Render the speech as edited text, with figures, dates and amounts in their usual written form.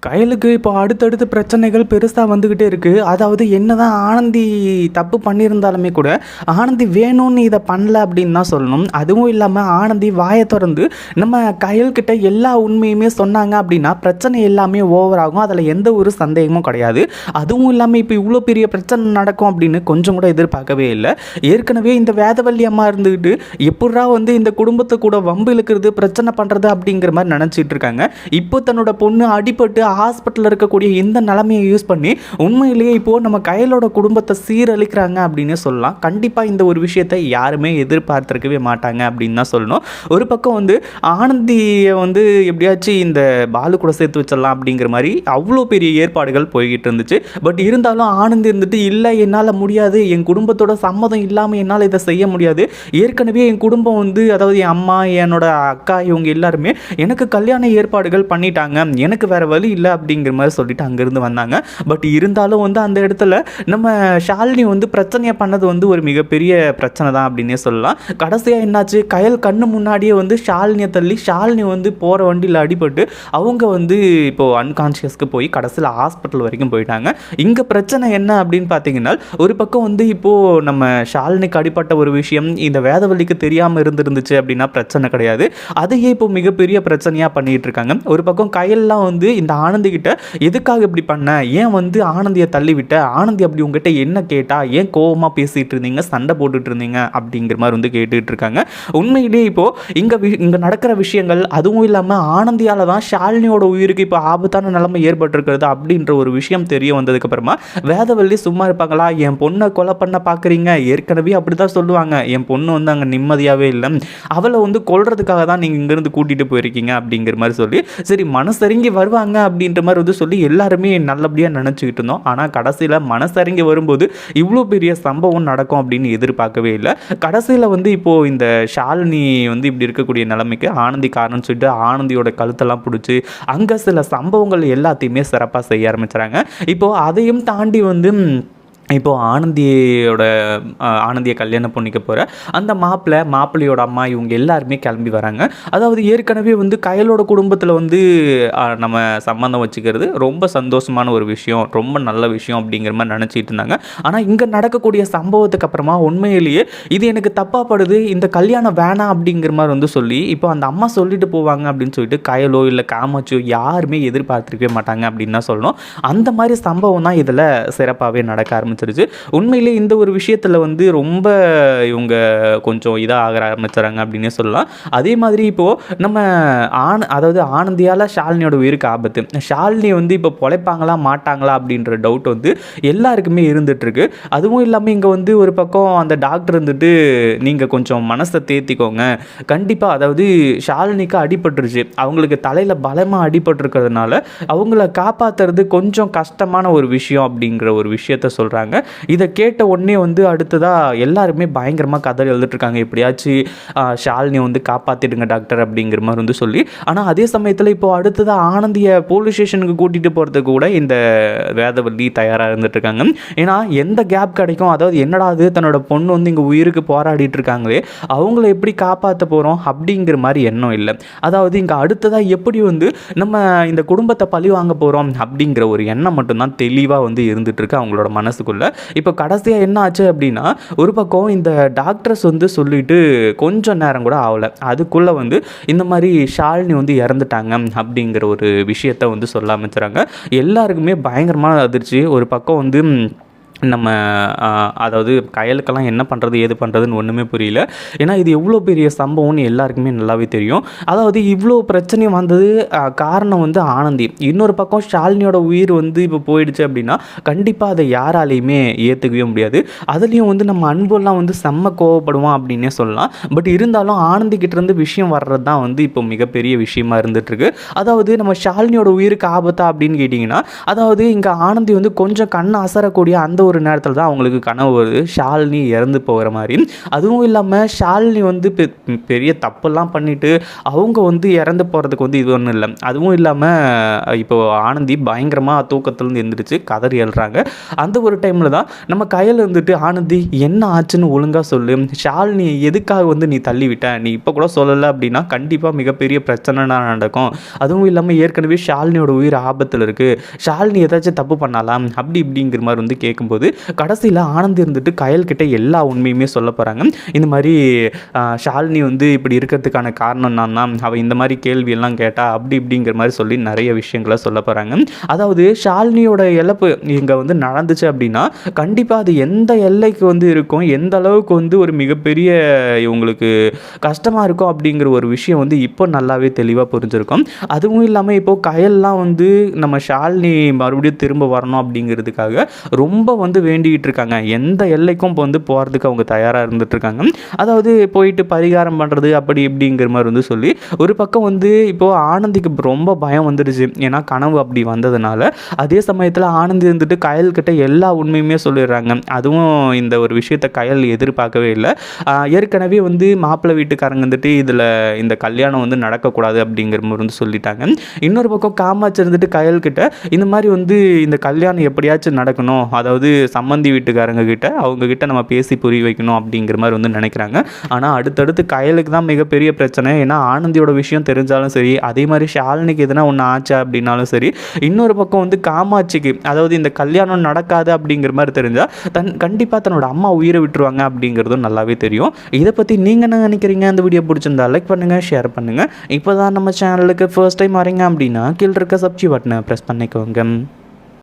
கயலுக்கு இப்போ அடுத்தடுத்து பிரச்சனைகள் பெருசாக வந்துக்கிட்டே இருக்குது. அதாவது என்னதான் ஆனந்தி தப்பு பண்ணியிருந்தாலுமே கூட ஆனந்தி வேணும்னு இதை பண்ணல அப்படின்னு தான் சொல்லணும். அதுவும் இல்லாமல் ஆனந்தி வாயை திறந்து நம்ம கயல்கிட்ட எல்லா உண்மையுமே சொன்னாங்க அப்படின்னா பிரச்சனை எல்லாமே ஓவர் ஆகும். அதில் எந்த ஒரு சந்தேகமும் கிடையாது. அதுவும் இல்லாமல் இப்போ இவ்வளோ பெரிய பிரச்சனை நடக்கும் அப்படின்னு கொஞ்சம் கூட எதிர்பார்க்கவே இல்லை. ஏற்கனவே இந்த வேதவல்லி அம்மா இருந்துக்கிட்டு எப்படா இந்த குடும்பத்தை கூட வம்பு இழுக்கிறது பிரச்சனை பண்ணுறது அப்படிங்கிற மாதிரி நினச்சிட்டு இருக்காங்க. இப்போ தன்னோட பொண்ணு அடிபட்டு ஹாஸ்பிட்டலில் இருக்கக்கூடிய இந்த நிலைமையை யூஸ் பண்ணி உண்மையிலேயே இப்போது நம்ம கயலோட குடும்பத்தை சீரழிக்கிறாங்க அப்படின்னு சொல்லலாம். கண்டிப்பாக இந்த ஒரு விஷயத்தை யாருமே எதிர்பார்த்துருக்கவே மாட்டாங்க அப்படின்னு தான் சொல்லணும். ஒரு பக்கம் ஆனந்தியை எப்படியாச்சும் இந்த பாலு கூட சேர்த்து வச்சிடலாம் அப்படிங்கிற மாதிரி அவ்வளோ பெரிய ஏற்பாடுகள் போய்கிட்டு இருந்துச்சு. பட் இருந்தாலும் ஆனந்தி இருந்துட்டு இல்லை என்னால் முடியாது, என் குடும்பத்தோட சம்மதம் இல்லாமல் என்னால் இதை செய்ய முடியாது. ஏற்கனவே என் குடும்பம் அதாவது என் அம்மா என்னோட அக்கா இவங்க எல்லாருமே எனக்கு கல்யாண ஏற்பாடுகள் பண்ணிட்டாங்க, எனக்கு வேற வழி இல்லை அப்படிங்கிற மாதிரி சொல்லிட்டு அங்கேருந்து வந்தாங்க. பட் இருந்தாலும் அந்த இடத்துல நம்ம ஷாலினி பிரச்சனையை பண்ணது ஒரு மிகப்பெரிய பிரச்சனை தான் அப்படின்னே சொல்லலாம். கடைசியாக என்னாச்சு, கயல் கண்ணு முன்னாடியே ஷாலினியை தள்ளி ஷாலினி போகிற வண்டியில் அடிபட்டு அவங்க இப்போது அன்கான்ஷியஸ்க்கு போய் கடைசியில் ஹாஸ்பிட்டல் வரைக்கும் போயிட்டாங்க. இங்கே பிரச்சனை என்ன அப்படின்னு பார்த்தீங்கன்னா, ஒரு பக்கம் இப்போது நம்ம ஷாலினிக்கு அடிப்பட்ட ஒரு விஷயம் இந்த வேதவல்லிக்கு தெரியாமல் இருந்துருந்துச்சு அப்படின்னா பிரச்சனை கிடையாது. அதையே இப்போ மிகப்பெரிய பிரச்சனையாக பண்ணிகிட்டு இருக்காங்க. ஒரு பக்கம் கயல்லாம் இந்த ஆனந்தி கிட்ட எதுக்காக இப்படி பண்ண, ஏன் ஆனந்தியை தள்ளிவிட்ட, ஆனந்தி அப்படி உங்ககிட்ட என்ன கேட்டா, ஏன் கோவமாக பேசிகிட்டு இருந்தீங்க, சண்டை போட்டுட்டு இருந்தீங்க அப்படிங்கிற மாதிரி கேட்டுட்டு இருக்காங்க. உண்மையிலேயே இப்போது இங்கே நடக்கிற விஷயங்கள், அதுவும் இல்லாமல் ஆனந்தியால் தான் ஷாலினியோட உயிருக்கு இப்போ ஆபத்தான நிலைமை ஏற்பட்டிருக்கிறது அப்படின்ற ஒரு விஷயம் தெரிய வந்ததுக்கப்புறமா வேதவல்லி சும்மா இருப்பாங்களா, என் பொண்ணை கொலை பண்ண பார்க்குறீங்க, ஏற்கனவே அப்படி தான் சொல்லுவாங்க, என் பொண்ணு அங்கே நிம்மதியாகவே இல்லை, அவளை கொல்றதுக்காக தான் நீங்கள் இங்கேருந்து கூட்டிகிட்டு போயிருக்கீங்க அப்படிங்கிற மாதிரி சொல்லி சரி மனசரிங்கி வருவாங்க அப்படின்ற மாதிரி சொல்லி எல்லாருமே நல்லபடியாக நினச்சிக்கிட்டு இருந்தோம். ஆனால் கடைசியில் மனசரிங்கி வரும்போது இவ்வளோ பெரிய சம்பவம் நடக்கும் அப்படின்னு எதிர்பார்க்கவே இல்லை. கடைசியில் இப்போது இந்த ஷாலினி இப்படி இருக்கக்கூடிய நிலைமைக்கு ஆனந்தி காரணம்னு சொல்லிட்டு ஆனந்தியோட கழுத்தெல்லாம் பிடிச்சி அங்கே சில சம்பவங்கள் எல்லாத்தையுமே சிறப்பாக செய்ய ஆரம்பிச்சுறாங்க. இப்போது அதையும் தாண்டி இப்போது ஆனந்தியை கல்யாணம் பண்ணிக்க போகிற அந்த மாப்பிள்ளையோட அம்மா இவங்க எல்லாருமே கிளம்பி வராங்க. அதாவது ஏற்கனவே கயலோட குடும்பத்தில் நம்ம சம்மந்தம் வச்சுக்கிறது ரொம்ப சந்தோஷமான ஒரு விஷயம், ரொம்ப நல்ல விஷயம் அப்படிங்கிற மாதிரி நினச்சிட்டு இருந்தாங்க. ஆனால் இங்கே நடக்கக்கூடிய சம்பவத்துக்கு அப்புறமா உண்மையிலேயே இது எனக்கு தப்பாக படுது, இந்த கல்யாணம் வேணாம் அப்படிங்கிற மாதிரி சொல்லி இப்போ அந்த அம்மா சொல்லிட்டு போவாங்க அப்படின்னு சொல்லிட்டு கயலோ இல்லை காமாட்சியோ யாருமே எதிர்பார்த்துருக்கவே மாட்டாங்க அப்படின்னு தான் சொல்லணும். அந்த மாதிரி சம்பவம் தான் இதில் சிறப்பாகவே நடக்க ஆரம்பிச்சு. உண்மையிலே இந்த ஒரு விஷயத்தில் ரொம்ப இவங்க கொஞ்சம் இதாக ஆக ஆரம்பிச்சுறாங்க அப்படின்னே சொல்லலாம். அதே மாதிரி இப்போது நம்ம அதாவது ஆனந்தியால் ஷாலினியோட உயிருக்கு ஆபத்து, ஷாலினி இப்போ பொழைப்பாங்களா மாட்டாங்களா அப்படின்ற டவுட் எல்லாருக்குமே இருந்துகிட்ருக்கு. அதுவும் இல்லாமல் இங்கே ஒரு பக்கம் அந்த டாக்டர் நீங்கள் கொஞ்சம் மனசை தேத்திக்கோங்க, கண்டிப்பாக அதாவது ஷாலினிக்கு அடிபட்டுருச்சு, அவங்களுக்கு தலையில் பலமாக அடிபட்டுருக்கிறதுனால அவங்கள காப்பாற்றுறது கொஞ்சம் கஷ்டமான ஒரு விஷயம் அப்படிங்கிற ஒரு விஷயத்த சொல்கிறாங்க. இதை கேட்ட உடனே அடுத்ததாக எல்லாருமே பயங்கரமாக கதறி எழுதிட்டுருக்காங்க, எப்படியாச்சும் ஷாலினி காப்பாற்றிடுங்க டாக்டர் அப்படிங்கிற மாதிரி சொல்லி. ஆனால் அதே சமயத்தில் இப்போ அடுத்ததாக ஆனந்தியை போலீஸ் ஸ்டேஷனுக்கு கூட்டிகிட்டு போகிறதுக்கு கூட இந்த வேதவல்லி தயாராக இருந்துகிட்ருக்காங்க. ஏன்னா எந்த கேப் கிடைக்கும், அதாவது என்னடா அது தன்னோட பொண்ணு இங்கே உயிருக்கு போராடிட்டு இருக்காங்களே அவங்கள எப்படி காப்பாற்ற போகிறோம் அப்படிங்கிற மாதிரி எண்ணம் இல்லை. அதாவது இங்கே அடுத்ததாக எப்படி நம்ம இந்த குடும்பத்தை பழி வாங்க போகிறோம் அப்படிங்கிற ஒரு எண்ணம் மட்டும்தான் தெளிவாக இருந்துகிட்ருக்கு அவங்களோட மனசுக்குள்ள. இப்போ கடைசியாக என்ன ஆச்சு அப்படின்னா, ஒரு பக்கம் இந்த டாக்டர்ஸ் சொல்லிட்டு கொஞ்சம் நேரம் கூட ஆகலை, அதுக்குள்ளே இந்த மாதிரி ஷாலினி இறந்துட்டாங்க அப்படிங்கிற ஒரு விஷயத்த சொல்ல ஆரம்பிச்சுறாங்க. எல்லாருக்குமே பயங்கரமான அதிர்ச்சி. ஒரு பக்கம் நம்ம அதாவது கயலுக்கெல்லாம் என்ன பண்ணுறது ஏது பண்ணுறதுன்னு ஒன்றுமே புரியல. ஏன்னா இது எவ்வளோ பெரிய சம்பவம்னு எல்லாருக்குமே நல்லாவே தெரியும். அதாவது இவ்வளோ பிரச்சனையும் வந்தது காரணம் ஆனந்தி. இன்னொரு பக்கம் ஷாலினியோட உயிர் இப்போ போயிடுச்சு அப்படின்னா கண்டிப்பாக அதை யாராலையுமே ஏற்றுக்கவே முடியாது. அதுலேயும் நம்ம அன்பெல்லாம் செம்ம கோவப்படுவோம் அப்படின்னே சொல்லலாம். பட் இருந்தாலும் ஆனந்தி கிட்டேருந்து விஷயம் வர்றது தான் இப்போ மிகப்பெரிய விஷயமா இருந்துகிட்ருக்கு. அதாவது நம்ம ஷாலினியோட உயிருக்கு ஆபத்தா அப்படின்னு கேட்டிங்கன்னா, அதாவது இங்கே ஆனந்தி கொஞ்சம் கண் அசரக்கூடிய அந்த ஒரு நேரத்தில் தான் அவங்களுக்கு கனவு வருது ஷாலினி இறந்து போகிற மாதிரி. அதுவும் இல்லாமல் ஷாலினி வந்து பெரிய தப்பெல்லாம் பண்ணிவிட்டு அவங்க வந்து இறந்து போகிறதுக்கு வந்து இது ஒன்றும் இல்லை. அதுவும் இல்லாமல் இப்போது ஆனந்தி பயங்கரமாக தூக்கத்துலேருந்து எழுந்திரிச்சு கதறி எழுறாங்க. அந்த ஒரு டைமில் தான் நம்ம கையில் இருந்துட்டு ஆனந்தி என்ன ஆச்சுன்னு ஒழுங்காக சொல்லு, ஷாலினி எதுக்காக வந்து நீ தள்ளிவிட்ட, நீ இப்போ கூட சொல்லலை அப்படின்னா கண்டிப்பாக மிகப்பெரிய பிரச்சனை நடக்கும். அதுவும் இல்லாமல் ஏற்கனவே ஷாலினியோட உயிர் ஆபத்தில் இருக்குது, ஷாலினி ஏதாச்சும் தப்பு பண்ணலாம் அப்படி இப்படிங்கிற மாதிரி வந்து கேட்கும்போது கடைசியில் ஆனந்தி இருந்துட்டு கயல்கிட்ட எல்லா உண்மையுமே சொல்ல போகிறாங்க. இந்த மாதிரி ஷாலினி வந்து இப்படி இருக்கிறதுக்கான காரணம் நான் தான், அவள் இந்த மாதிரி கேள்வியெல்லாம் கேட்டா அப்படி இப்படிங்கிற மாதிரி சொல்லி நிறைய விஷயங்களை சொல்ல போகிறாங்க. அதாவது ஷாலினியோட இழப்பு இங்கே வந்து நடந்துச்சு அப்படின்னா கண்டிப்பாக அது எந்த எல்லைக்கு வந்து இருக்கும், எந்த அளவுக்கு வந்து ஒரு மிகப்பெரிய இவங்களுக்கு கஷ்டமாக இருக்கும் அப்படிங்கிற ஒரு விஷயம் வந்து இப்போ நல்லாவே தெளிவாக புரிஞ்சிருக்கும். அதுவும் இல்லாமல் இப்போது கயல்லாம் வந்து நம்ம ஷாலினி மறுபடியும் திரும்ப வரணும் அப்படிங்கிறதுக்காக ரொம்ப வந்து வேண்டிக்கிட்டு இருக்காங்க. எந்த எல்லைக்கும் இப்போ வந்து போகிறதுக்கு அவங்க தயாராக இருந்துகிட்ருக்காங்க. அதாவது போயிட்டு பரிகாரம் பண்ணுறது அப்படி இப்படிங்கிற மாதிரி வந்து சொல்லி ஒரு பக்கம் வந்து இப்போது ஆனந்திக்கு ரொம்ப பயம் வந்துடுச்சு. ஏன்னா கனவு அப்படி வந்ததுனால. அதே சமயத்தில் ஆனந்தி இருந்துட்டு கயல்கிட்ட எல்லா உண்மையுமே சொல்லிடுறாங்க. அதுவும் இந்த ஒரு விஷயத்தை கயல் எதிர்பார்க்கவே இல்லை. ஏற்கனவே வந்து மாப்பிள்ளை வீட்டுக்காரங்க வந்துட்டு இதில் இந்த கல்யாணம் வந்து நடக்கக்கூடாது அப்படிங்கிற மாதிரி வந்து சொல்லிட்டாங்க. இன்னொரு பக்கம் காமாட்சி இருந்துட்டு கயல்கிட்ட இந்த மாதிரி வந்து இந்த கல்யாணம் எப்படியாச்சும் நடக்கணும், அதாவது சம்மந்தி வீட்டுக்காரங்க கிட்ட அவங்கக்கிட்ட நம்ம பேசி புரிய வைக்கணும் அப்படிங்கிற மாதிரி வந்து நினைக்கிறாங்க. ஆனால் அடுத்தடுத்து கயலுக்கு தான் மிகப்பெரிய பிரச்சனை. ஏன்னா ஆனந்தியோட விஷயம் தெரிஞ்சாலும் சரி, அதே மாதிரி ஷாலினிக்கு எதனா ஒன்று ஆச்சா அப்படின்னாலும் சரி, இன்னொரு பக்கம் வந்து காமாட்சிக்கு அதாவது இந்த கல்யாணம் நடக்காது அப்படிங்கிற மாதிரி தெரிஞ்சால் கண்டிப்பாக தன்னோட அம்மா உயிரை விட்டுருவாங்க அப்படிங்கிறதும் நல்லாவே தெரியும். இதை பற்றி நீங்கள் என்ன நினைக்கிறீங்க? அந்த வீடியோ பிடிச்சிருந்தா லைக் பண்ணுங்கள், ஷேர் பண்ணுங்கள். இப்போ தான் நம்ம சேனலுக்கு ஃபர்ஸ்ட் டைம் வரீங்க அப்படின்னா கீழே இருக்க சப்ஸ்கிரைப் பட்டனை ப்ரெஸ் பண்ணிக்கோங்க.